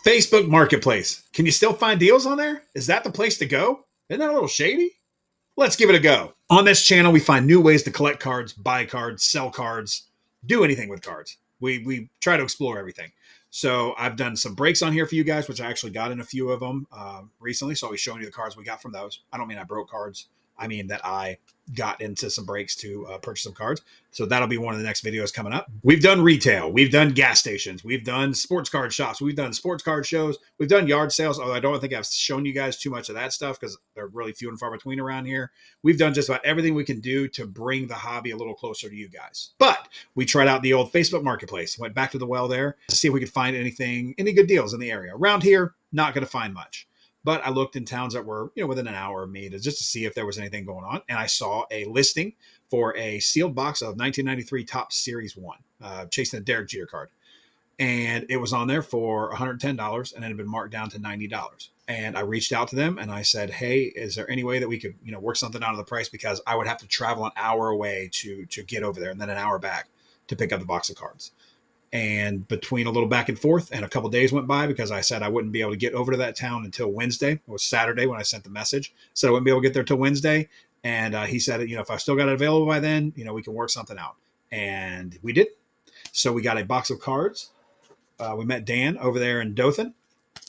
Facebook Marketplace. Can you still find deals on there? Is that the place to go? Isn't that a little shady? Let's give it a go. On this channel, we find new ways to collect cards, buy cards, sell cards, do anything with cards. We try to explore everything. So I've done some breaks on here for you guys, which I actually got in a few of them recently. So I'll be showing you the cards we got from those. I don't mean I broke cards. I mean that I got into some breaks to purchase some cards. So that'll be one of the next videos coming up. We've done retail. We've done gas stations. We've done sports card shops. We've done sports card shows. We've done yard sales, although I don't think I've shown you guys too much of that stuff because they're really few and far between around here. We've done just about everything we can do to bring the hobby a little closer to you guys. But we tried out the old Facebook Marketplace, went back to the well there to see if we could find any good deals in the area. Around here, not going to find much. But I looked in towns that were, within an hour of me just to see if there was anything going on. And I saw a listing for a sealed box of 1993 Topps Series 1, chasing a Derek Jeter card. And it was on there for $110 and it had been marked down to $90. And I reached out to them and I said, hey, is there any way that we could, work something out of the price? Because I would have to travel an hour away to get over there and then an hour back to pick up the box of cards. And between a little back and forth and a couple days went by because I said I wouldn't be able to get over to that town until Wednesday. It was Saturday when I sent the message. Said I wouldn't be able to get there till Wednesday. And he said, if I still got it available by then, we can work something out. And we did. So we got a box of cards. We met Dan over there in Dothan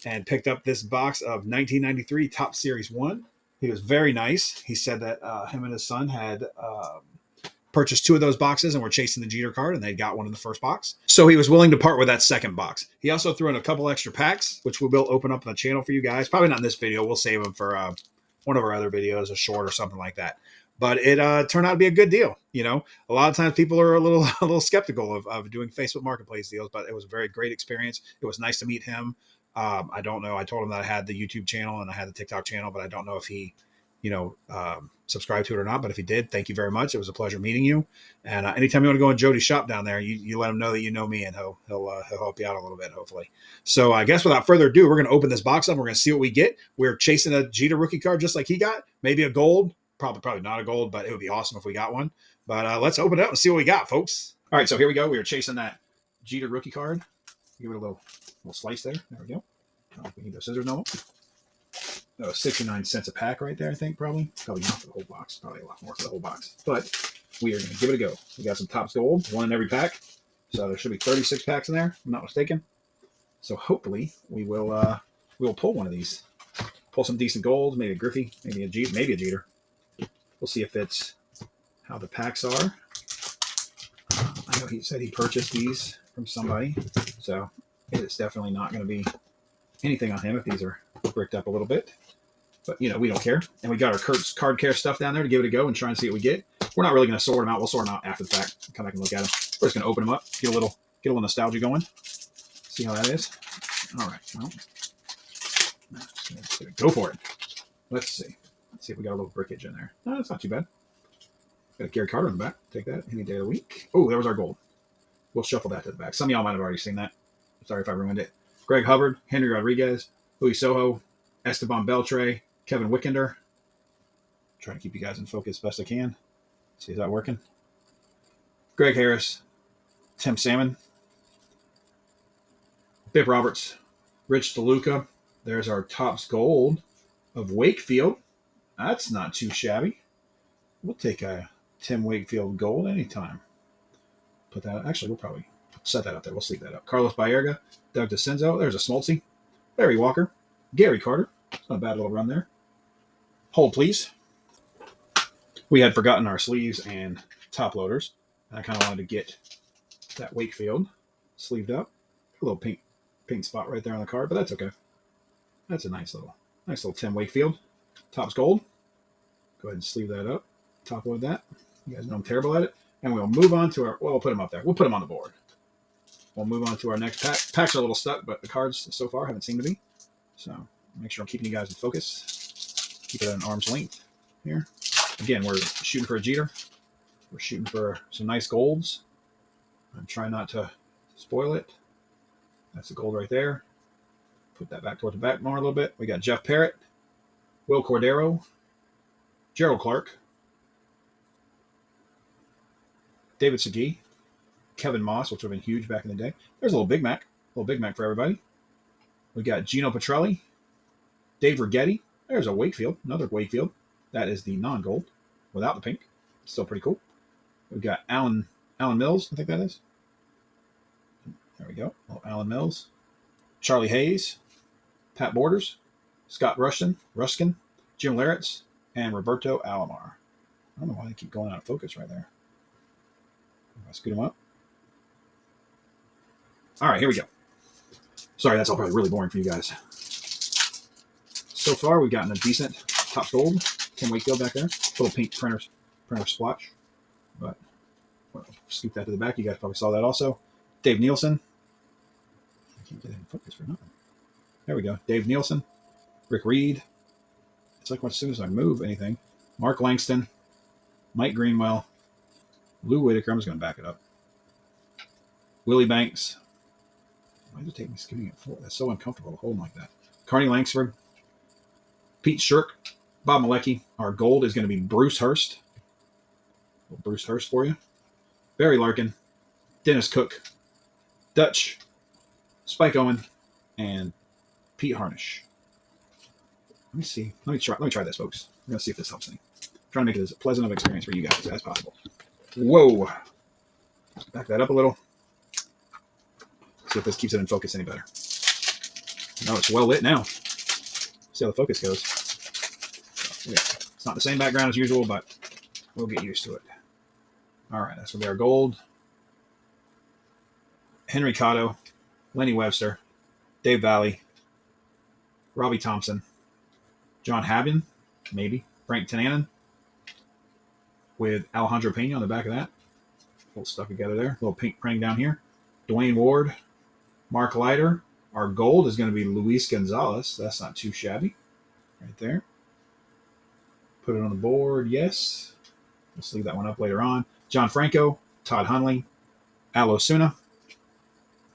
and picked up this box of 1993 Topps Series 1. He was very nice. He said that him and his son had purchased 2 of those boxes and were chasing the Jeter card, and they got one in the first box. So he was willing to part with that second box. He also threw in a couple extra packs, which we will open up on the channel for you guys. Probably not in this video. We'll save them for one of our other videos, a short or something like that. But it turned out to be a good deal. A lot of times people are a little skeptical of doing Facebook Marketplace deals, but it was a very great experience. It was nice to meet him. I don't know. I told him that I had the YouTube channel and I had the TikTok channel, but I don't know if he, subscribe to it or not. But if he did, thank you very much. It was a pleasure meeting you. And anytime you want to go in Jody's shop down there, you let him know that you know me, and he'll help you out a little bit, hopefully. So I guess without further ado, we're going to open this box up. We're going to see what we get. We're chasing a Jeter rookie card just like he got. Maybe a gold. Probably not a gold, but it would be awesome if we got one. But let's open it up and see what we got, folks. All right, so here we go. We were chasing that Jeter rookie card. Give it a little slice there. There we go. We need those scissors no more. 69 cents a pack right there, I think, probably. Probably not for the whole box. Probably a lot more for the whole box. But we are going to give it a go. We got some Topps Gold, one in every pack. So there should be 36 packs in there, if I'm not mistaken. So hopefully we will pull one of these. Pull some decent golds, maybe a Griffey, maybe a Jeter. We'll see if it's how the packs are. I know he said he purchased these from somebody. So it is definitely not going to be anything on him if these are bricked up a little bit. But, we don't care. And we got our Kurt's Card Care stuff down there to give it a go and try and see what we get. We're not really going to sort them out. We'll sort them out after the fact. Come back and look at them. We're just going to open them up, get a little nostalgia going. See how that is. All right. Well, go for it. Let's see. Let's see if we got a little brickage in there. No, that's not too bad. Got a Gary Carter in the back. Take that any day of the week. Oh, there was our gold. We'll shuffle that to the back. Some of y'all might have already seen that. Sorry if I ruined it. Greg Hubbard, Henry Rodriguez, Luis Sojo, Esteban Beltre, Kevin Wickender. Trying to keep you guys in focus best I can. See, is that working? Greg Harris, Tim Salmon, Bip Roberts, Rich DeLuca. There's our Topps Gold of Wakefield. That's not too shabby. We'll take a Tim Wakefield Gold anytime. Put that. Actually, we'll probably set that up there. We'll sleep that up. Carlos Baerga, Doug DeCenzo. There's a Smoltzy. Barry Walker, Gary Carter. It's not a bad little run there. Hold, please. We had forgotten our sleeves and top loaders. And I kind of wanted to get that Wakefield sleeved up. A little pink spot right there on the card, but that's okay. That's a nice little Tim Wakefield. Topps Gold. Go ahead and sleeve that up. Top load that. You guys know I'm terrible at it. And we'll move on to we'll put them up there. We'll put them on the board. We'll move on to our next pack. Packs are a little stuck, but the cards so far haven't seemed to be. So make sure I'm keeping you guys in focus. Keep it at an arm's length here. Again, we're shooting for a Jeter. We're shooting for some nice golds. I'm trying not to spoil it. That's the gold right there. Put that back toward the back more a little bit. We got Jeff Parrott, Will Cordero, Gerald Clark, David Segui, Kevin Moss, which would have been huge back in the day. There's a little Big Mac for everybody. We got Gino Petrelli, Dave Righetti. There's a Wakefield, another Wakefield. That is the non-gold without the pink. Still pretty cool. We've got Alan Mills, I think that is. There we go. Oh, Alan Mills. Charlie Hayes, Pat Borders, Scott Ruskin, Jim Larritz, and Roberto Alomar. I don't know why they keep going out of focus right there. I'll scoot them up. All right, here we go. Sorry, that's all probably really boring for you guys. So far, we've gotten a decent top gold. Tim Wakefield back there. Little pink printer splotch. But well, scoop that to the back. You guys probably saw that also. Dave Nielsen. I can't get it in focus for nothing. There we go. Dave Nielsen. Rick Reed. It's like as soon as I move anything. Mark Langston. Mike Greenwell. Lou Whitaker. I'm just going to back it up. Willie Banks. Why does it take me skipping it forward? That's so uncomfortable to hold like that. Carney Langsford. Pete Shirk. Bob Malecki. Our gold is going to be Bruce Hurst. Bruce Hurst for you. Barry Larkin. Dennis Cook. Dutch. Spike Owen. And Pete Harnish. Let me see. Let me try this, folks. I'm going to see if this helps me. I'm trying to make it as pleasant of an experience for you guys as possible. Whoa. Back that up a little. See if this keeps it in focus any better. No, it's well lit now. See how the focus goes. So, yeah. It's not the same background as usual, but we'll get used to it. All right, that's going to be our gold. Henry Cotto, Lenny Webster, Dave Valley, Robbie Thompson, John Habin, maybe, Frank Tananen, with Alejandro Pena on the back of that. A little stuck together there. A little pink printing down here. Dwayne Ward, Mark Leiter. Our gold is going to be Luis Gonzalez. That's not too shabby. Right there. Put it on the board. Yes. Let's leave that one up later on. John Franco, Todd Hundley, Al Osuna,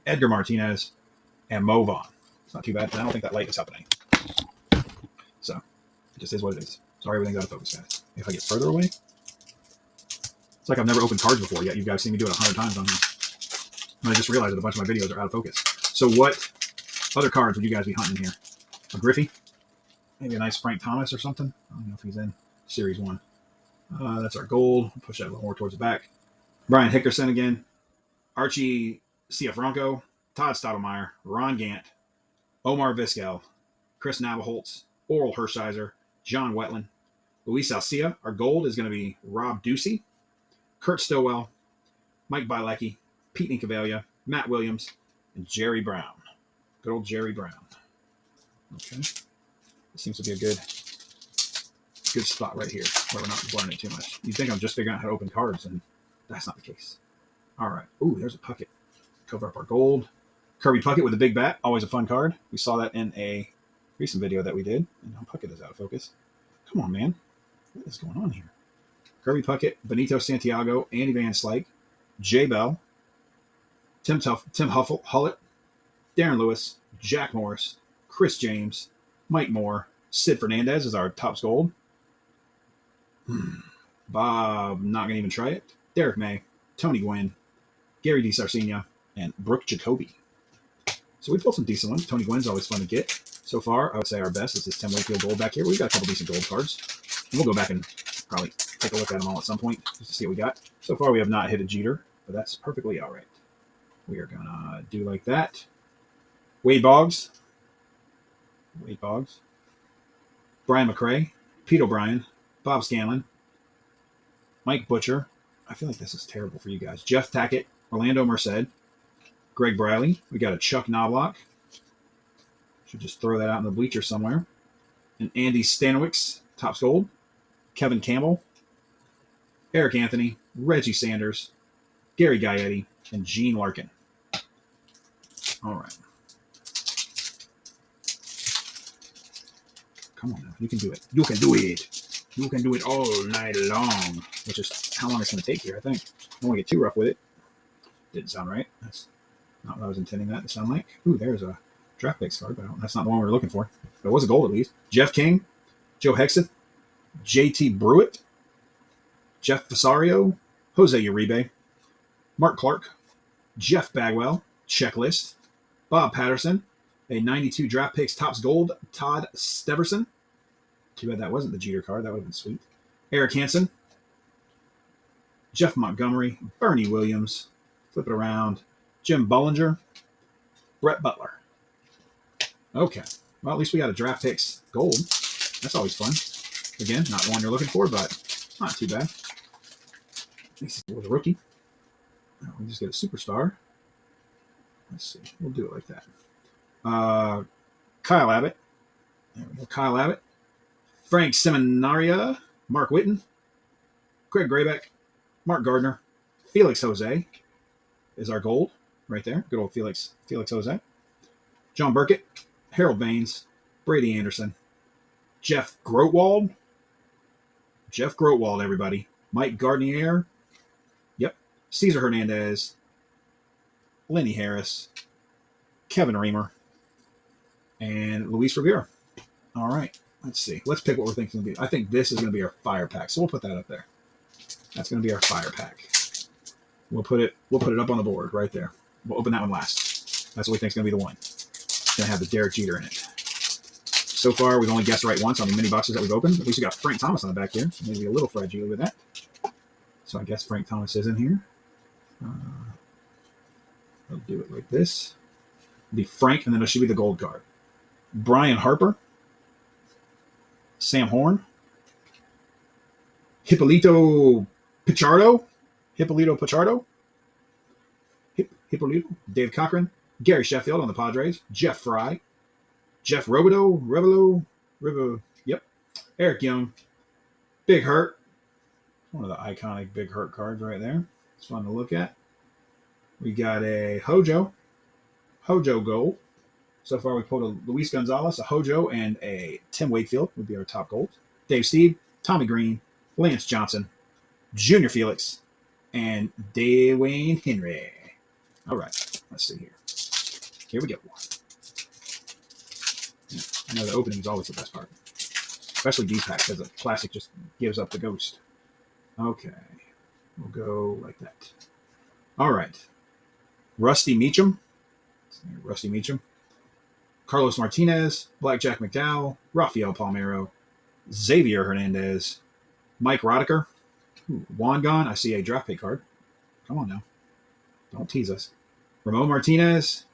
Edgar Martinez, and Mo Vaughn. It's not too bad. I don't think that light is helping any. So, it just is what it is. Sorry, everything's out of focus, guys. If I get further away, it's like I've never opened cards before, yet you guys seen me do it 100 times on here. And I just realized that a bunch of my videos are out of focus. So what other cards would you guys be hunting here? A Griffey? Maybe a nice Frank Thomas or something? I don't know if he's in Series 1. That's our gold. Push that a little more towards the back. Brian Hickerson again. Archie Ciafranco. Todd Stottlemyre. Ron Gant. Omar Vizquel. Chris Navaholtz. Oral Hershiser. John Wetland. Luis Alcia. Our gold is going to be Rob Ducey. Kurt Stillwell. Mike Bilecki. Pete Nicovelia. Matt Williams. And Jerry Brown. Good old Jerry Brown. Okay. This seems to be a good spot right here where we're not blurring it too much. You'd think I'm just figuring out how to open cards, and that's not the case. All right. Ooh, there's a Puckett. Cover up our gold. Kirby Puckett with a big bat. Always a fun card. We saw that in a recent video that we did. And now Puckett is out of focus. Come on, man. What is going on here? Kirby Puckett, Benito Santiago, Andy Van Slyke, Jay Bell, Tim Hullett, Darren Lewis, Jack Morris, Chris James, Mike Moore, Sid Fernandez is our Topps Gold. Bob, not going to even try it. Derek May, Tony Gwynn, Gary DiSarcina, and Brooke Jacoby. So we pulled some decent ones. Tony Gwynn's always fun to get. So far, I would say our best is this Tim Wakefield Gold back here. We've got a couple decent gold cards. And we'll go back and probably take a look at them all at some point just to see what we got. So far, we have not hit a Jeter, but that's perfectly all right. We are going to do like that. Wade Boggs. Brian McRae. Pete O'Brien. Bob Scanlon. Mike Butcher. I feel like this is terrible for you guys. Jeff Tackett. Orlando Merced. Greg Briley. We got a Chuck Knobloch. Should just throw that out in the bleacher somewhere. And Andy Stanowicz. Topps Gold. Kevin Campbell. Eric Anthony. Reggie Sanders. Gary Gaetti. And Gene Larkin. All right. Come on now. You can do it. You can do it. You can do it all night long. Which is how long it's going to take here, I think. I don't want to get too rough with it. Didn't sound right. That's not what I was intending that to sound like. Ooh, there's a draft picks card, but that's not the one we were looking for. But it was a gold at least. Jeff King, Joe Hexeth, JT Brewitt, Jeff Fasario, Jose Uribe, Mark Clark, Jeff Bagwell, Checklist, Bob Patterson, A 92 draft picks Topps Gold, Todd Steverson. Too bad that wasn't the Jeter card. That would have been sweet. Eric Hansen. Jeff Montgomery. Bernie Williams. Flip it around. Jim Bullinger. Brett Butler. Okay. Well, at least we got a draft picks gold. That's always fun. Again, not the one you're looking for, but not too bad. At least it was a rookie. We just get a superstar. Let's see. We'll do it like that. Kyle Abbott. There we go. Kyle Abbott. Frank Seminaria. Mark Whitten. Craig Graybeck. Mark Gardner. Felix Jose is our gold right there. Good old Felix Jose. John Burkett. Harold Baines. Brady Anderson. Jeff Grotwald. Everybody. Mike Gardner. Yep. Cesar Hernandez. Lenny Harris. Kevin Reamer. And Luis Rivera. All right. Let's see. Let's pick what we're thinking going to be. I think this is going to be our fire pack. So we'll put that up there. That's going to be our fire pack. We'll put it up on the board right there. We'll open that one last. That's what we think is going to be the one. It's going to have the Derek Jeter in it. So far, we've only guessed right once on the mini boxes that we've opened. At least we got Frank Thomas on the back here. So maybe a little fragile with that. So I guess Frank Thomas is in here. I'll do it like this. It'll be Frank, and then it should be the gold card. Brian Harper. Sam Horn. Hippolito Pichardo. Dave Cochran. Gary Sheffield on the Padres. Jeff Fry. Jeff Robideau. Yep. Eric Young. Big Hurt. One of the iconic Big Hurt cards right there. It's fun to look at. We got a Hojo gold. So far, we pulled a Luis Gonzalez, a Hojo, and a Tim Wakefield would be our top gold. Dave Steed, Tommy Green, Lance Johnson, Junior Felix, and Dwayne Henry. All right, let's see here. Here we go. I know the opening is always the best part, especially these packs, because the plastic just gives up the ghost. Okay, we'll go like that. All right. Rusty Meacham. Carlos Martinez, Blackjack McDowell, Rafael Palmeiro, Xavier Hernandez, Mike Roddicker, Wangan. I see a draft pick card. Come on now. Don't tease us. Ramon Martinez,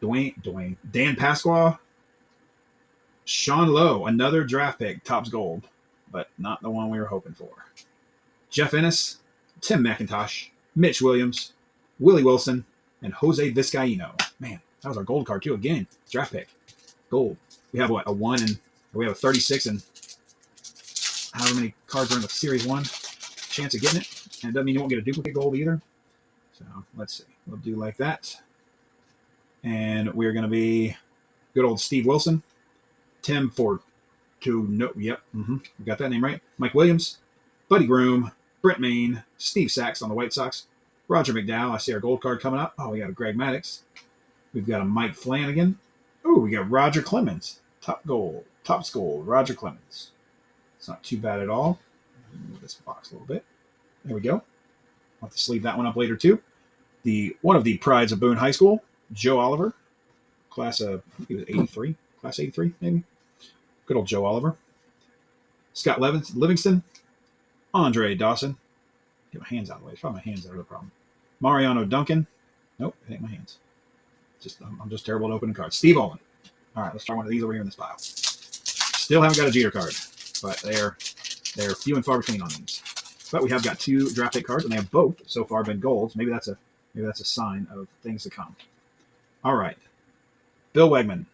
Dan Pasqua, Sean Lowe, another draft pick, Topps Gold, but not the one we were hoping for. Jeff Ennis, Tim McIntosh, Mitch Williams, Willie Wilson, and Jose Vizcaíno. Man, that was our gold card too. Again, draft pick. Gold. We have what, a 1 and we have a 36 and however many cards are in the Series 1 chance of getting it. And it doesn't mean you won't get a duplicate gold either. So let's see. We'll do like that. And we're going to be good old Steve Wilson. Tim Ford. We got that name right. Mike Williams. Buddy Groom. Brent Maine. Steve Sachs on the White Sox. Roger McDowell. I see our gold card coming up. Oh, we got a Greg Maddux. We've got a Mike Flanagan. Oh, we got Roger Clemens. Topps Gold. Roger Clemens. It's not too bad at all. Move this box a little bit. There we go. I'll have to sleeve that one up later too. One of the prides of Boone High School, Joe Oliver. Class of, I think he was 83. Class 83, maybe. Good old Joe Oliver. Scott Livingston. Andre Dawson. Get my hands out of the way. It's probably my hands that are the problem. Mariano Duncan. Nope, it ain't my hands. I'm just terrible at opening cards. Steve Olin. All right, let's try one of these over here in this pile. Still haven't got a Jeter card, but they're few and far between on these. But we have got 2 draft pick cards, and they have both so far been golds. Maybe that's a sign of things to come. All right, Bill Wegman,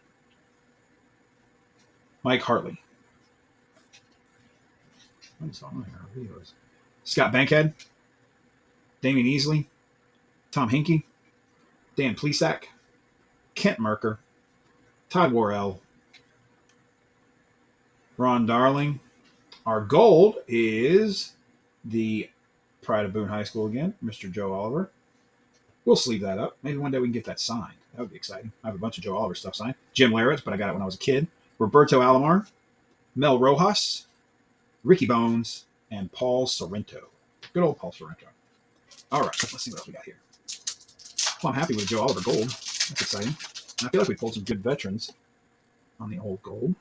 Mike Hartley. Scott Bankhead, Damian Easley, Tom Hinkie, Dan Plesac, Kent Merker, Todd Worrell, Ron Darling. Our gold is the pride of Boone High School again, Mr. Joe Oliver. We'll sleeve that up. Maybe one day we can get that signed. That would be exciting. I have a bunch of Joe Oliver stuff signed. Jim Larratt, but I got it when I was a kid. Roberto Alomar, Mel Rojas, Ricky Bones, and Paul Sorrento. Good old Paul Sorrento. All right, let's see what else we got here. Well, I'm happy with Joe Oliver gold. That's exciting. And I feel like we pulled some good veterans on the old gold.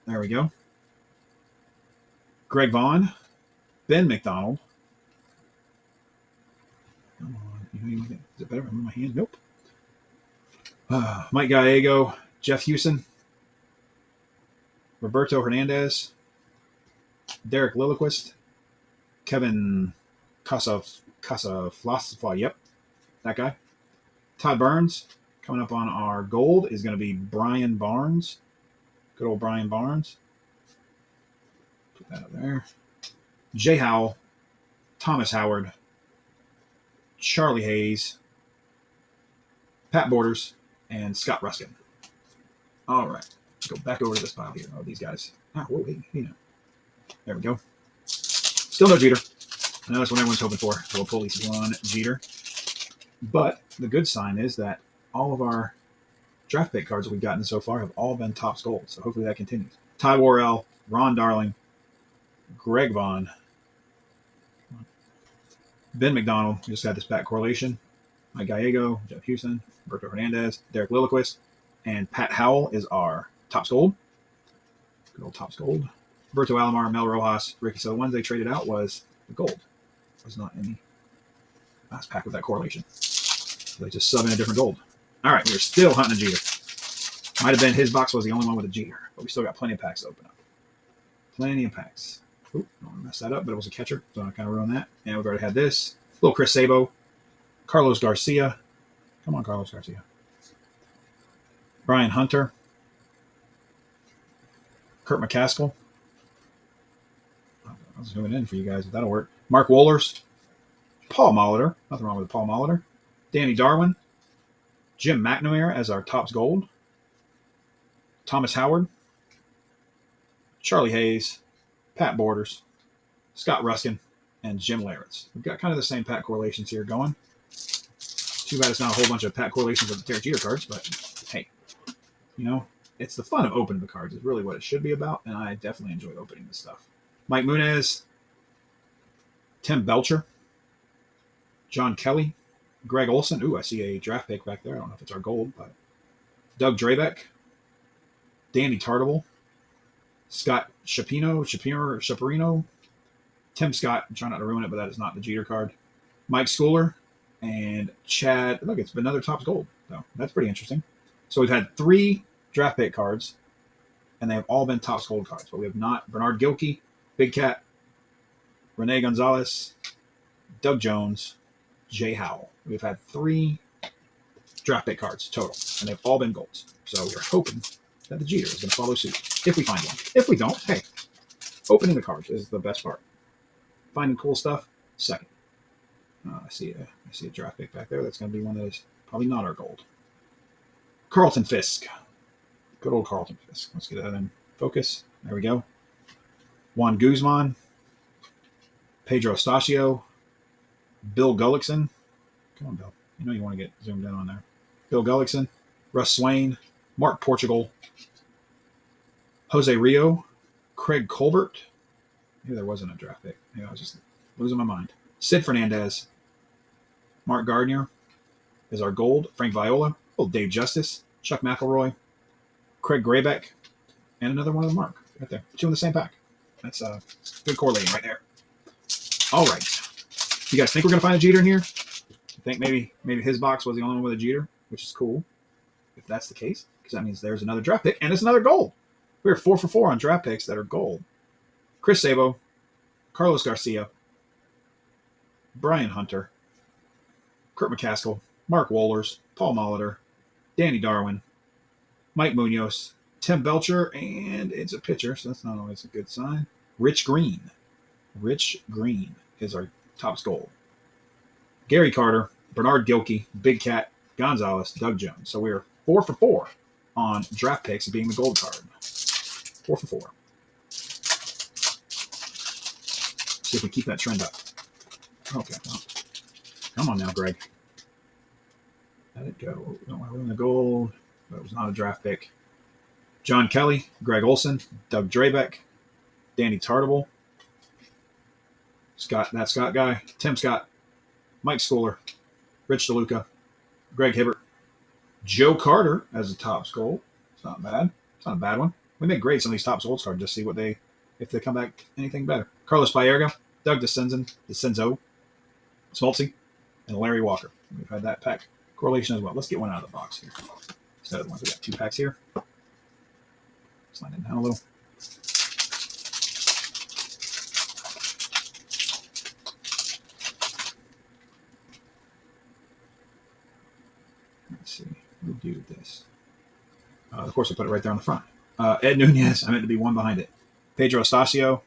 There we go. Greg Vaughn, Ben McDonald. Come on. Is it better in my hand? Nope. Mike Gallego, Jeff Hewson, Roberto Hernandez, Derek Lilliquist, Kevin Casaflosfa. Yep, that guy. Todd Burns. Coming up on our gold is going to be Brian Barnes. Good old Brian Barnes. Put that up there. Jay Howell, Thomas Howard, Charlie Hayes, Pat Borders, and Scott Ruskin. All right. Let's go back over to this pile here. Oh, these guys. There we go. Still no Jeter. I know that's what everyone's hoping for. We'll pull at least one Jeter. But the good sign is that all of our draft pick cards that we've gotten so far have all been Topps Gold. So hopefully that continues. Ty Worrell, Ron Darling, Greg Vaughn, Ben McDonald. We just had this back correlation. Mike Gallego, Jeff Hewson, Roberto Hernandez, Derek Lilliquist, and Pat Howell is our Topps Gold. Good old Topps Gold. Roberto Alomar, Mel Rojas, Ricky. So the ones they traded out was the gold. It was not any last pack with that correlation. So they just sub in a different gold. All right, we're still hunting a Jeter. Might have been his box was the only one with a Jeter, but we still got plenty of packs to open up. Plenty of packs. Oop, don't want to mess that up, but it was a catcher, so I kind of ruined that. And we've already had this. Little Chris Sabo, Carlos Garcia. Come on, Carlos Garcia. Brian Hunter, Kurt McCaskill. I'll zoom it in for you guys if that'll work. Mark Wohlers, Paul Molitor. Nothing wrong with Paul Molitor. Danny Darwin, Jim McNamara as our Topps Gold. Thomas Howard, Charlie Hayes, Pat Borders, Scott Ruskin, and Jim Lawrence. We've got kind of the same pack correlations here going. Too bad it's not a whole bunch of pack correlations of the Derek Jeter cards, but hey, it's the fun of opening the cards is really what it should be about, and I definitely enjoy opening this stuff. Mike Munez, Tim Belcher, John Kelly, Greg Olson. Ooh, I see a draft pick back there. I don't know if it's our gold, but Doug Drabeck, Danny Tartable, Scott Chaparino, Tim Scott. I'm trying not to ruin it, but that is not the Jeter card. Mike Schooler, and Chad. Look, it's another Topps Gold. So that's pretty interesting. So we've had 3 draft pick cards, and they have all been Topps Gold cards, but we have not Bernard Gilkey, Big Cat, Rene Gonzalez, Doug Jones, Jay Howell. We've had 3 draft pick cards total, and they've all been golds. So we're hoping that the Jeter is going to follow suit if we find one. If we don't, hey, opening the cards is the best part. Finding cool stuff, second. I see a draft pick back there. That's going to be one that is probably not our gold. Carlton Fisk. Good old Carlton Fisk. Let's get that in focus. There we go. Juan Guzman, Pedro Stasio, Bill Gullickson. Come on, Bill. You know you want to get zoomed in on there. Bill Gullickson, Russ Swain, Mark Portugal, Jose Rio, Craig Colbert. Maybe there wasn't a draft pick. Maybe I was just losing my mind. Sid Fernandez, Mark Gardner is our gold. Frank Viola, Dave Justice, Chuck McElroy, Craig Graybeck, and another one of the Mark right there. 2 in the same pack. That's good correlating right there. All right. You guys think we're going to find a Jeter in here? You think maybe his box was the only one with a Jeter, which is cool if that's the case, because that means there's another draft pick and it's another gold. We're 4 for 4 on draft picks that are gold. Chris Sabo, Carlos Garcia, Brian Hunter, Kurt McCaskill, Mark Wohlers, Paul Molitor, Danny Darwin, Mike Munoz, Tim Belcher, and it's a pitcher, so that's not always a good sign. Rich Green. Rich Green is our Topps Gold. Gary Carter, Bernard Gilkey, Big Cat, Gonzalez, Doug Jones. So we're 4 for 4 on draft picks being the gold card. 4 for 4. See if we keep that trend up. Okay. Well, come on now, Greg. Let it go. We don't want to win the gold, but it was not a draft pick. John Kelly, Greg Olson, Doug Drabeck, Danny Tartable, Scott guy, Tim Scott, Mike Schooler, Rich DeLuca, Greg Hibbert, Joe Carter as a Topps Gold. It's not bad. It's not a bad one. We make grades on these Topps Gold cards. Just see if they come back anything better. Carlos Baerga, Doug DeCenzo, Smoltzy, and Larry Walker. We've had that pack correlation as well. Let's get one out of the box here. Instead of the ones we got 2 packs here. Slide it down a little. Let's see. We'll do this. Of course, I put it right there on the front. Ed Nunez. I meant to be one behind it. Pedro Estacio,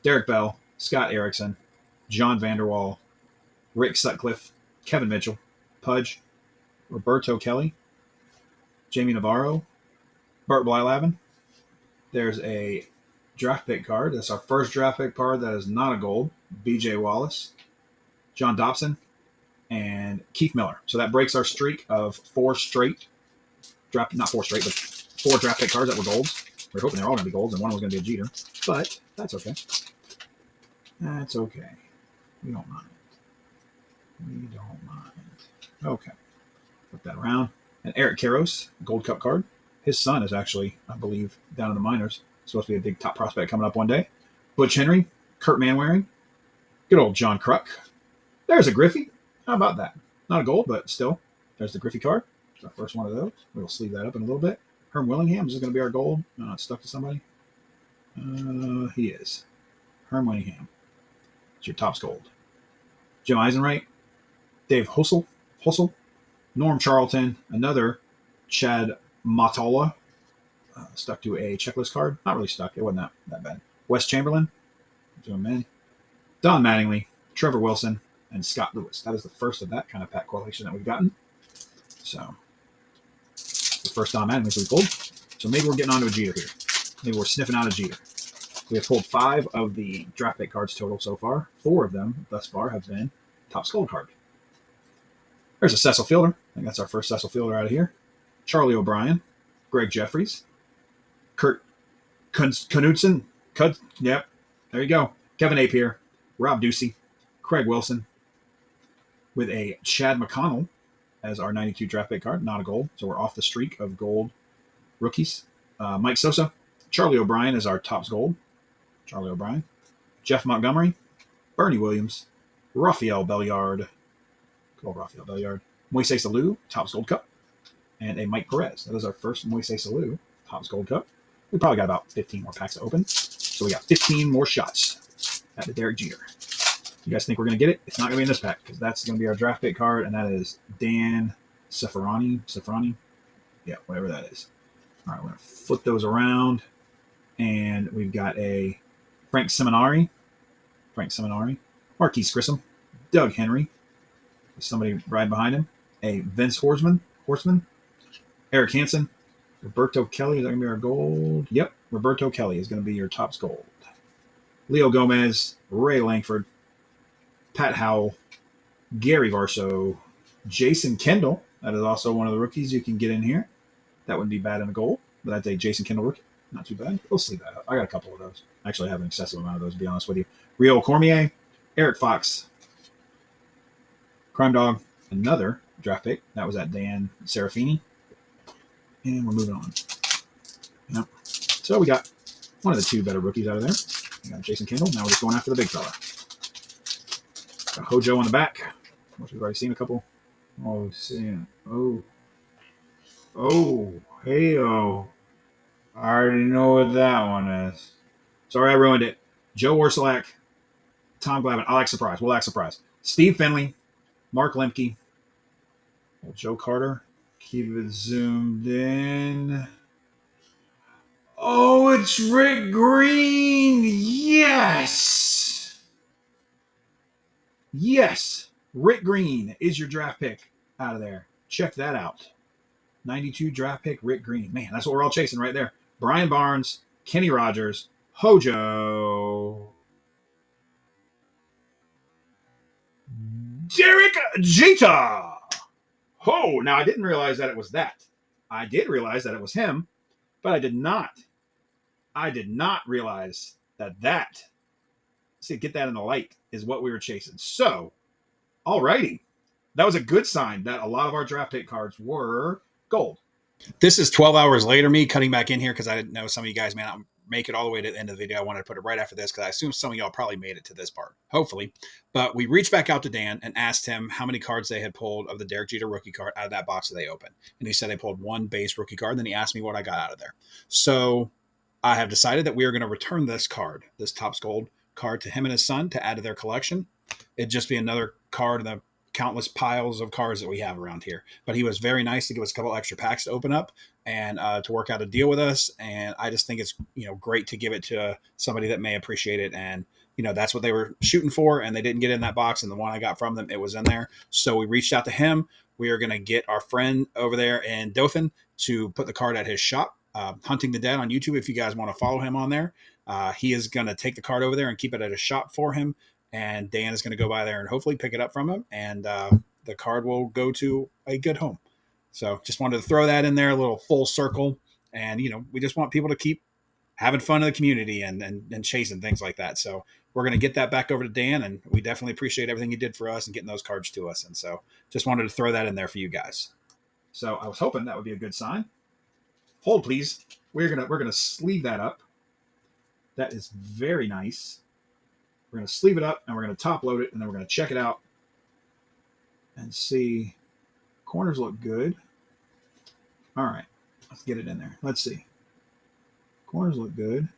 Derek Bell, Scott Erickson, John Vanderwall, Rick Sutcliffe, Kevin Mitchell, Pudge, Roberto Kelly, Jamie Navarro, Bart Blylavin. There's a draft pick card. That's our first draft pick card that is not a gold. BJ Wallace, John Dobson, and Keith Miller. So that breaks our streak of 4 straight draft, not 4 straight, but 4 draft pick cards that were golds. We are hoping they're all going to be golds, and one was going to be a Jeter. But that's okay. That's okay. We don't mind. We don't mind. Okay. Flip that around. And Eric Karros, Gold Cup card. His son is actually, I believe, down in the minors. Supposed to be a big top prospect coming up one day. Butch Henry, Kurt Manwaring, good old John Kruk. There's a Griffey. How about that? Not a gold, but still. There's the Griffey card. It's our first one of those. We'll sleeve that up in a little bit. Herm Willingham, is this going to be our gold? No, not stuck to somebody. He is. Herm Willingham. It's your Topps gold. Jim Eisenreich, Dave Hussel, Norm Charlton, another Chad Matola, stuck to a checklist card. Not really stuck. It wasn't that bad. Wes Chamberlain, zoom in. Don Mattingly, Trevor Wilson, and Scott Lewis. That is the first of that kind of pack correlation that we've gotten. So, the first Don Mattingly we've pulled. So maybe we're getting onto a Jeter here. Maybe we're sniffing out a Jeter. We have pulled 5 of the draft pick cards total so far. 4 of them thus far have been Topps Gold card. There's a Cecil Fielder. I think that's our first Cecil Fielder out of here. Charlie O'Brien, Greg Jeffries, Kurt Knudsen. Yep, there you go. Kevin Napier, Rob Ducey, Craig Wilson, with a Chad McConnell as our 92 draft pick card, not a gold. So we're off the streak of gold rookies. Mike Sosa, Charlie O'Brien is our Topps gold. Charlie O'Brien, Jeff Montgomery, Bernie Williams, Rafael Belliard, good old Rafael Belliard, Moises Alou, Topps Gold Cup, and a Mike Perez. That is our first Moises Alou, Topps Gold Cup. We probably got about 15 more packs to open. So we got 15 more shots at the Derek Jeter. You guys think we're going to get it? It's not going to be in this pack because that's going to be our draft pick card, and that is Dan Safrani. Yeah, whatever that is. All right, we're going to flip those around, and we've got a Frank Seminari, Marquise Grissom, Doug Henry, somebody right behind him, a Vince Horseman, Eric Hansen, Roberto Kelly. Is that going to be our gold? Yep, Roberto Kelly is going to be your Topps gold. Leo Gomez, Ray Langford, Pat Howell, Gary Varso, Jason Kendall. That is also one of the rookies you can get in here. That wouldn't be bad in a gold, but that's a Jason Kendall rookie. Not too bad. We'll see that up. I got a couple of those. Actually, I have an excessive amount of those, to be honest with you. Rio Cormier, Eric Fox, Crime Dog, another draft pick. That was at Dan Serafini. And we're moving on. Yep. So we got one of the 2 better rookies out of there. We got Jason Kendall. Now we're just going after the big fella. Got Hojo on the back, which we've already seen a couple. Oh, hey-oh. I already know what that one is. Sorry I ruined it. Joe Orsolak, Tom Glavine. I'll act surprised. We'll act surprised. Steve Finley, Mark Lemke, Joe Carter. Keep it zoomed in. Oh, it's Rick Green. Yes. Rick Green is your draft pick out of there. Check that out. 92 draft pick, Rick Green. Man, that's what we're all chasing right there. Brian Barnes, Kenny Rogers, Hojo, Derek Jeter. Oh, now I didn't realize that it was that. I did realize that it was him, but I did not realize that. See, get that in the light is what we were chasing. So, alrighty. that was a good sign that a lot of our draft pick cards were gold. This is 12 hours later, me cutting back in here because I didn't know some of you guys may not make it all the way to the end of the video. I wanted to put it right after this because I assume some of y'all probably made it to this part, hopefully. But we reached back out to Dan and asked him how many cards they had pulled of the Derek Jeter rookie card out of that box that they opened. And he said they pulled one base rookie card. Then he asked me what I got out of there. So I have decided that we are going to return this card, this Topps Gold card, to him and his son to add to their collection. It'd just be another card in the countless piles of cards that we have around here. But he was very nice to give us a couple extra packs to open up and to work out a deal with us. And I just think it's, great to give it to somebody that may appreciate it. And, that's what they were shooting for. And they didn't get in that box. And the one I got from them, it was in there. So we reached out to him. We are going to get our friend over there in Dothan to put the card at his shop, Hunting the Dead on YouTube. If you guys want to follow him on there, he is going to take the card over there and keep it at his shop for him. And Dan is going to go by there and hopefully pick it up from him. And the card will go to a good home. So just wanted to throw that in there, a little full circle. And, we just want people to keep having fun in the community and chasing things like that. So we're going to get that back over to Dan. And we definitely appreciate everything he did for us and getting those cards to us. And so just wanted to throw that in there for you guys. So I was hoping that would be a good sign. Hold, please. We're gonna sleeve that up. That is very nice. We're going to sleeve it up and we're going to top load it and then we're going to check it out and see. Corners look good. All right, let's get it in there. Let's see. Corners look good.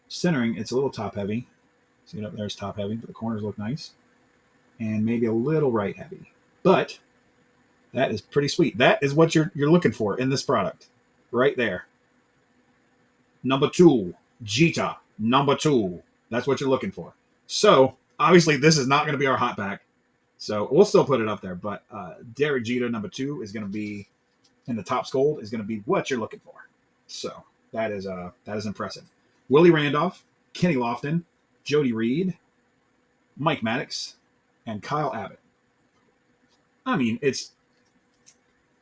Centering, it's a little top heavy. See it up there is top heavy, but the corners look nice. And maybe a little right heavy. But that is pretty sweet. That is what you're looking for in this product. Right there. Number 2, Jeter. Number 2. That's what you're looking for. So, obviously, this is not going to be our hot pack. So, we'll still put it up there. But Derek Jeter, number 2, is going to be in the Topps Gold, is going to be what you're looking for. So, that is impressive. Willie Randolph, Kenny Lofton, Jody Reed, Mike Maddox, and Kyle Abbott. I mean, it's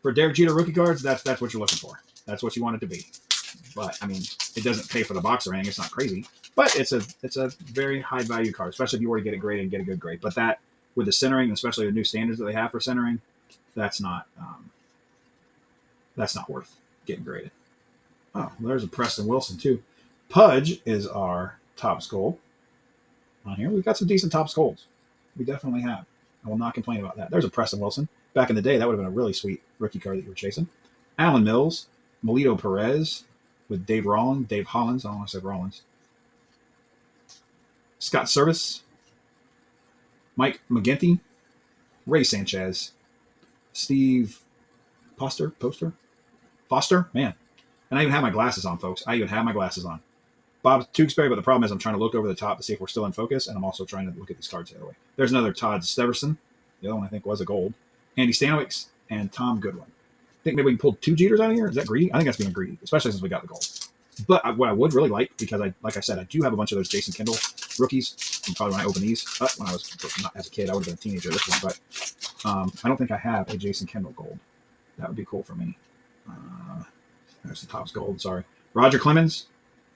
for Derek Jeter rookie cards, that's what you're looking for. That's what you want it to be. But, I mean, it doesn't pay for the box or anything. It's not crazy. But it's a very high value card, especially if you were to get it graded and get a good grade. But that, with the centering, especially the new standards that they have for centering, that's not worth getting graded. Oh, there's a Preston Wilson too. Pudge is our Topps Gold on here. We've got some decent Topps Golds. We definitely have. I will not complain about that. There's a Preston Wilson. Back in the day, that would have been a really sweet rookie card that you were chasing. Alan Mills, Melito Perez with Dave Hollins. I don't want to say Rollins. Scott Service, Mike McGinty, Ray Sanchez, Steve Foster, man. And I even have my glasses on, folks. Bob Tewksbury, but the problem is I'm trying to look over the top to see if we're still in focus, and I'm also trying to look at these cards the other way. There's another Todd Steverson. The other one I think was a gold. Andy Stanowicz and Tom Goodwin. I think maybe we can pull 2 Jeters out of here. Is that greedy? I think that's being greedy, especially since we got the gold. But what I would really like, because like I said, I do have a bunch of those Jason Kendall rookies. And probably when I open these, when I was not as a kid, I would have been a teenager at this one. But I don't think I have a Jason Kendall gold. That would be cool for me. There's the Topps Gold. Sorry, Roger Clemens,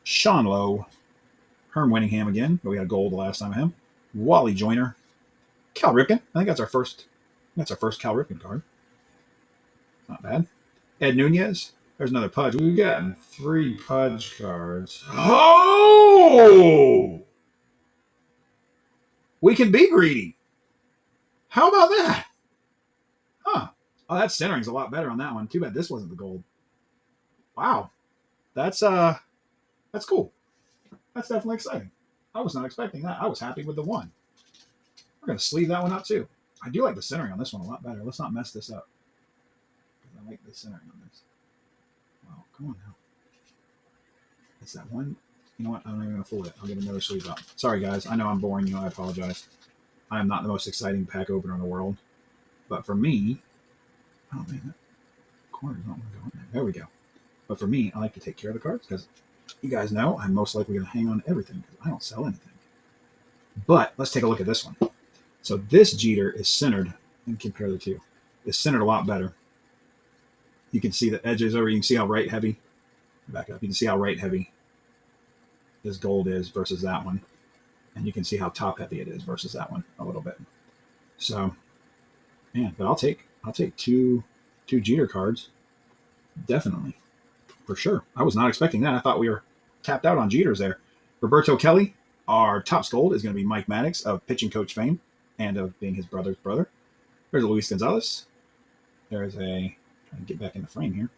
Sean Lowe, Herm Winningham again, but we had gold the last time of him. Wally Joyner, Cal Ripken. I think that's our first. Cal Ripken card. Not bad. Ed Nunez. There's another Pudge. We've gotten 3 Pudge cards. Oh! We can be greedy. How about that? Huh. Oh, that centering's a lot better on that one. Too bad this wasn't the gold. Wow. That's cool. That's definitely exciting. I was not expecting that. I was happy with the one. We're going to sleeve that one up too. I do like the centering on this one a lot better. Let's not mess this up. I like the centering on this. Wow, come on now. It's that one. You know what? I'm not even going to fool it. I'll get another sleeve up. Sorry, guys. I know I'm boring you. I apologize. I am not the most exciting pack opener in the world. But for me, oh man, that corner's not going to go in there. There we go. But for me, I like to take care of the cards because you guys know I'm most likely going to hang on to everything because I don't sell anything. But let's take a look at this one. So this Jeter is centered, and compare the two. It's centered a lot better. You can see the edges over. You can see how right heavy. Back up. You can see how right heavy this gold is versus that one. And you can see how top heavy it is versus that one a little bit. So Man, but I'll take two Jeter cards. Definitely. For sure. I was not expecting that. I thought we were tapped out on Jeters there. Roberto Kelly, our Topps Gold, is going to be Mike Maddox of pitching coach fame and of being his brother's brother. There's a Luis Gonzalez. There's a, trying to get back in the frame here.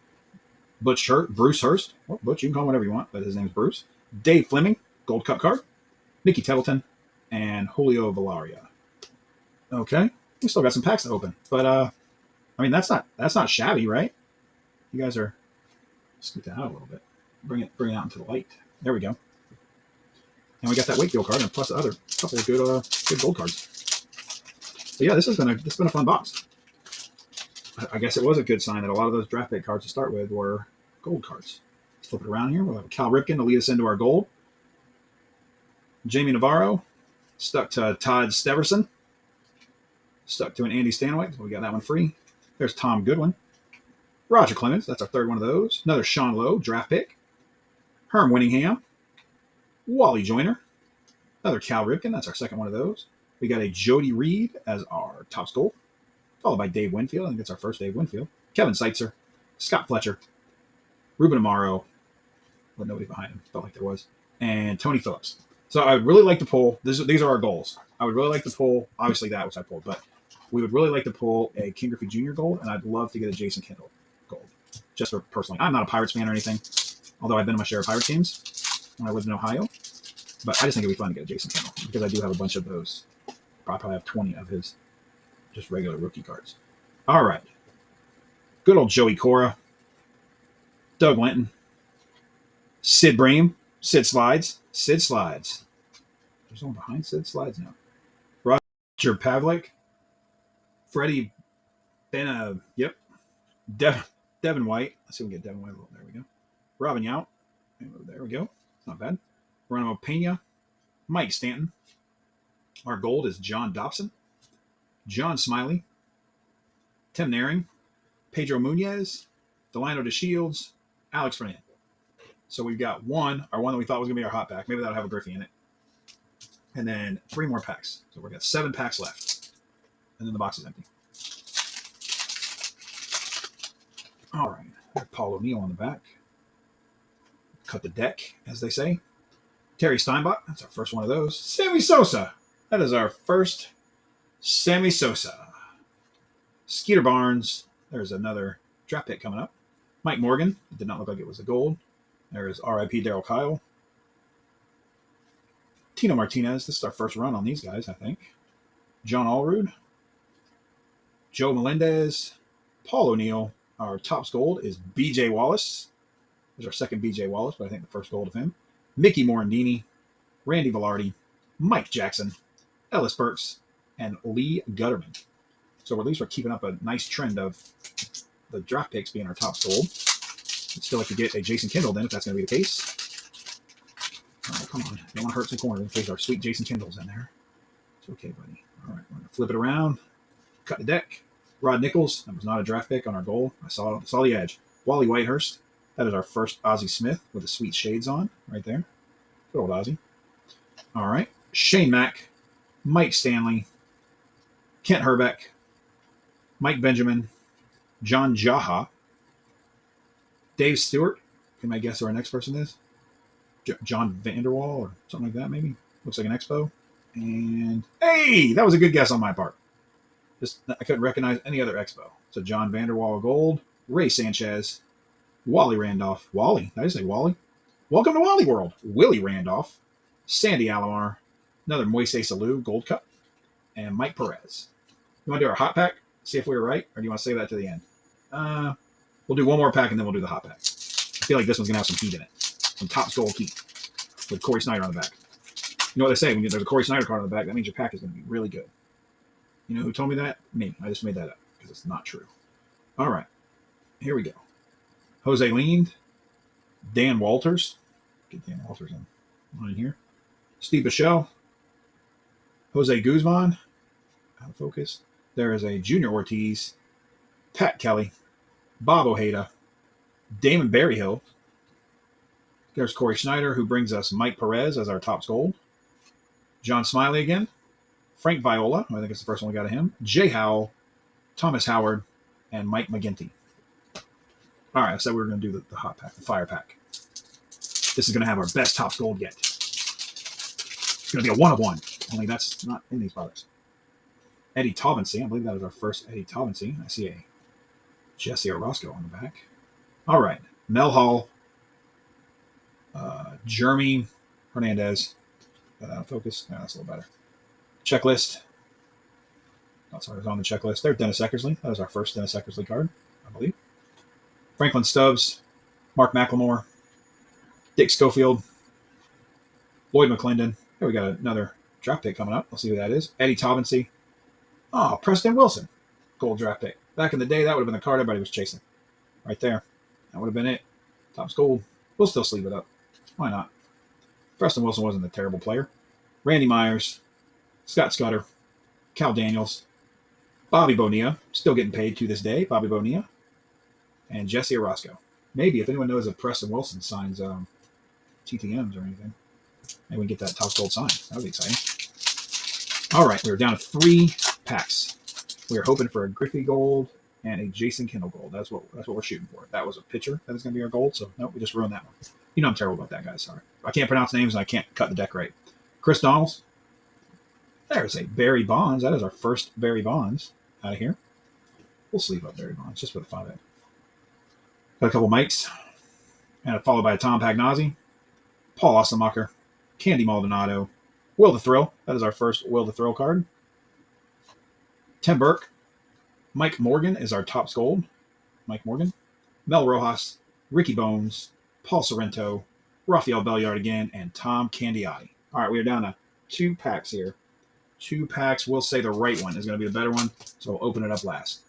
Bruce Hurst. Well, Butch, you can call him whatever you want, but his name's Bruce. Dave Fleming, Gold Cup card. Mickey Tettleton, and Julio Valaria. Okay. We still got some packs to open. But I mean that's not shabby, right? You guys are scoot that out a little bit. Bring it out into the light. There we go. And we got that Wakefield card and plus the other couple of good gold cards. But yeah, this has been a fun box. I guess it was a good sign that a lot of those draft pick cards to start with were gold cards. Let's flip it around here. We'll have Cal Ripken to lead us into our gold. Jamie Navarro stuck to Todd Steverson. Stuck to an Andy Stanwyck. So we got that one free. There's Tom Goodwin. Roger Clemens. That's our third one of those. Another Sean Lowe draft pick. Herm Winningham. Wally Joyner. Another Cal Ripken. That's our second one of those. We got a Jody Reed as our Topps Gold. Followed by Dave Winfield. I think it's our first Dave Winfield. Kevin Seitzer. Scott Fletcher. Ruben Amaro. With nobody behind him. Felt like there was. And Tony Phillips. So I would really like to pull. These are our goals. I would really like to pull, obviously that which I pulled, but we would really like to pull a King Griffey Jr. gold, and I'd love to get a Jason Kendall gold. Just for personally. I'm not a Pirates fan or anything, although I've been in my share of Pirates games when I lived in Ohio. But I just think it'd be fun to get a Jason Kendall because I do have a bunch of those. I probably have 20 of his just regular rookie cards. All right. Good old Joey Cora. Doug Linton. Sid Bream. Sid Slides. Sid Slides. There's someone behind Sid Slides now. Roger Pavlik. Freddie yep. Devin White. Let's see if we can get Devin White. There we go. Robin Yount. There we go. Not bad. Ronald Pena. Mike Stanton. Our gold is John Dobson. John Smiley. Tim Naring. Pedro Munoz. Delino DeShields. Alex Fernandez. So we've got our one that we thought was going to be our hot pack. Maybe that'll have a Griffey in it. And then 3 more packs. So we've got 7 packs left. And then the box is empty. All right. Paul O'Neill on the back. Cut the deck, as they say. Terry Steinbach. That's our first one of those. Sammy Sosa. That is our first Sammy Sosa. Skeeter Barnes. There's another draft pick coming up. Mike Morgan. It did not look like it was a gold. There's R.I.P. Darryl Kyle. Tino Martinez. This is our first run on these guys, I think. John Allrood. Joe Melendez. Paul O'Neill. Our Topps gold is B.J. Wallace. There's our second B.J. Wallace, but I think the first gold of him. Mickey Morandini. Randy Velarde. Mike Jackson. Ellis Burks. And Lee Gutterman. So at least we're keeping up a nice trend of the draft picks being our Topps gold. I'd still like to get a Jason Kendall then, if that's going to be the case. Oh, come on. Don't want to hurt the corner in case our sweet Jason Kendall's in there. It's okay, buddy. All right, we're going to flip it around. Cut the deck. Rod Nichols. That was not a draft pick on our goal. I saw the edge. Wally Whitehurst. That is our first Ozzie Smith with the sweet shades on right there. Good old Ozzie. All right. Shane Mack. Mike Stanley. Kent Herbeck. Mike Benjamin. John Jaha. Dave Stewart. Can I guess who our next person is? John Vanderwall or something like that, maybe. Looks like an Expo. And hey, that was a good guess on my part. Just I couldn't recognize any other Expo. So John Vanderwall gold, Ray Sanchez, Wally Randolph. Wally, did I say Wally? Welcome to Wally World. Willie Randolph, Sandy Alomar, another Moises Alou gold cup, and Mike Perez. You want to do our hot pack? See if we were right, or do you want to save that to the end? We'll do one more pack and then we'll do the hot pack. I feel like this one's gonna have some heat in it, some Topps gold heat with Corey Snyder on the back. You know what they say when there's a Corey Snyder card on the back? That means your pack is gonna be really good. You know who told me that? Me. I just made that up because it's not true. All right, here we go. Jose Lind, Dan Walters. Get Dan Walters on here. Steve Bichelle, Jose Guzman. Out of focus. There is a Junior Ortiz, Pat Kelly, Bob Ojeda, Damon Berryhill. There's Corey Schneider, who brings us Mike Perez as our Topps gold. John Smiley again. Frank Viola, I think it's the first one we got of him. Jay Howell, Thomas Howard, and Mike McGinty. All right, so we're going to do the hot pack, the fire pack. This is going to have our best Topps Gold yet. It's going to be a 1 of 1. Only that's not in these products. Eddie Taubensee. I believe that is our first Eddie Taubensee. I see a Jesse Orosco on the back. All right. Mel Hall. Jeremy Hernandez. Focus. No, that's a little better. Checklist. Oh, sorry, it was on the checklist. There's Dennis Eckersley. That was our first Dennis Eckersley card, I believe. Franklin Stubbs. Mark McLemore. Dick Schofield. Lloyd McClendon. Here we got another draft pick coming up. We'll see who that is. Eddie Taubensee. Oh, Preston Wilson. Gold draft pick. Back in the day, that would have been the card everybody was chasing. Right there. That would have been it. Topps Gold. We'll still sleeve it up. Why not? Preston Wilson wasn't a terrible player. Randy Myers. Scott Scudder. Cal Daniels. Bobby Bonilla. Still getting paid to this day. Bobby Bonilla. And Jesse Orosco. Maybe, if anyone knows if Preston Wilson signs TTMs or anything, maybe we can get that Topps Gold signed. That would be exciting. All right, we're down to 3 packs. We are hoping for a Griffey Gold and a Jason Kendall Gold. That's what we're shooting for. That was a pitcher that was going to be our gold, so nope, we just ruined that one. You know I'm terrible about that, guys. Sorry. I can't pronounce names and I can't cut the deck right. Chris Donalds. There's a Barry Bonds. That is our first Barry Bonds out of here. We'll sleeve up Barry Bonds just for the fun of it. Got a couple Mikes. And followed by a Tom Pagnozzi, Paul Ostemacher, Candy Maldonado, Will the Thrill. That is our first Will the Thrill card. Tim Burke. Mike Morgan is our Topps Gold. Mike Morgan. Mel Rojas, Ricky Bones, Paul Sorrento, Rafael Belliard again, and Tom Candiotti. All right, we are down to 2 packs here. 2 packs. We'll say the right one is going to be the better one, so we'll open it up last.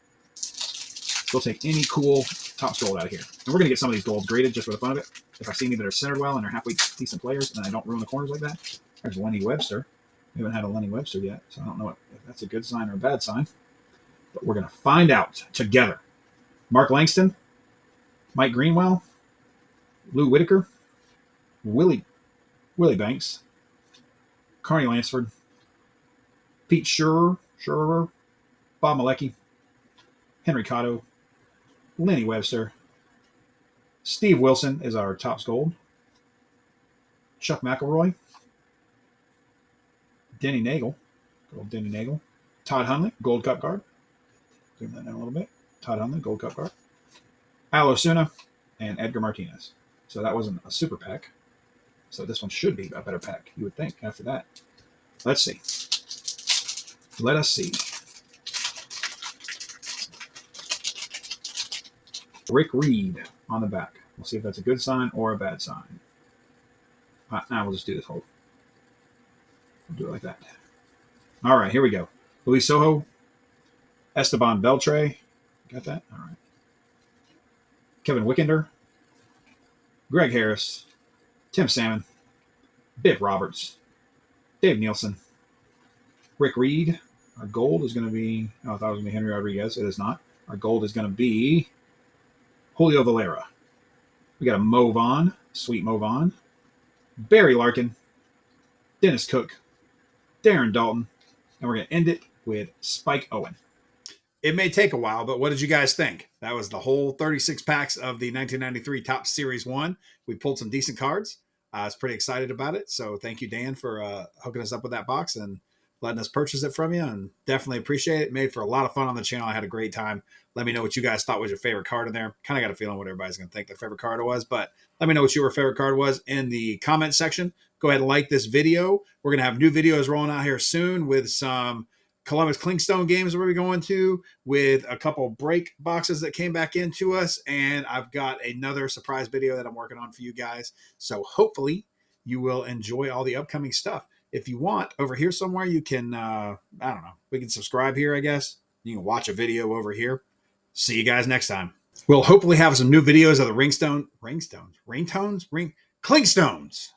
We'll take any cool Topps Gold out of here. And we're going to get some of these golds graded just for the fun of it. If I see any that are centered well and are halfway decent players, and I don't ruin the corners like that. There's Lenny Webster. We haven't had a Lenny Webster yet, so I don't know if that's a good sign or a bad sign. But we're going to find out together. Mark Langston, Mike Greenwell, Lou Whitaker, Willie Banks, Carney Lansford, Pete Schurer, Bob Malecki, Henry Cotto, Lenny Webster, Steve Wilson is our Topps Gold, Chuck McElroy, Denny Nagel, Gold Denny Nagel, Todd Hundley, Gold Cup card. Zoom that down a little bit. Todd Hundley, Gold Cup card. Al Osuna, and Edgar Martinez. So that wasn't a super pack. So this one should be a better pack, you would think, after that. Let's see. Let us see. Rick Reed on the back. We'll see if that's a good sign or a bad sign. Now we'll just do this whole. We'll do it like that. All right, here we go. Luis Sojo, Esteban Beltre. Got that? All right. Kevin Wickender, Greg Harris, Tim Salmon, Biff Roberts, Dave Nielsen, Rick Reed. Our gold is going to be, oh, I thought it was going to be Henry Rodriguez. It is not. Our gold is going to be Julio Valera. We got a Mo Vaughn, sweet Mo Vaughn, Barry Larkin, Dennis Cook, Darren Dalton, and we're going to end it with Spike Owen. It may take a while, but what did you guys think? That was the whole 36 packs of the 1993 Topps Series 1. We pulled some decent cards. I was pretty excited about it. So thank you, Dan, for hooking us up with that box and letting us purchase it from you. And definitely appreciate it. Made for a lot of fun on the channel. I had a great time. Let me know what you guys thought was your favorite card in there. Kind of got a feeling what everybody's going to think their favorite card was. But let me know what your favorite card was in the comment section. Go ahead and like this video. We're going to have new videos rolling out here soon with some Columbus Clinkstone games where we're going to, with a couple break boxes that came back into us. And I've got another surprise video that I'm working on for you guys. So hopefully you will enjoy all the upcoming stuff. If you want, over here somewhere, you can, I don't know, we can subscribe here, I guess. You can watch a video over here. See you guys next time. We'll hopefully have some new videos of the Clinkstones.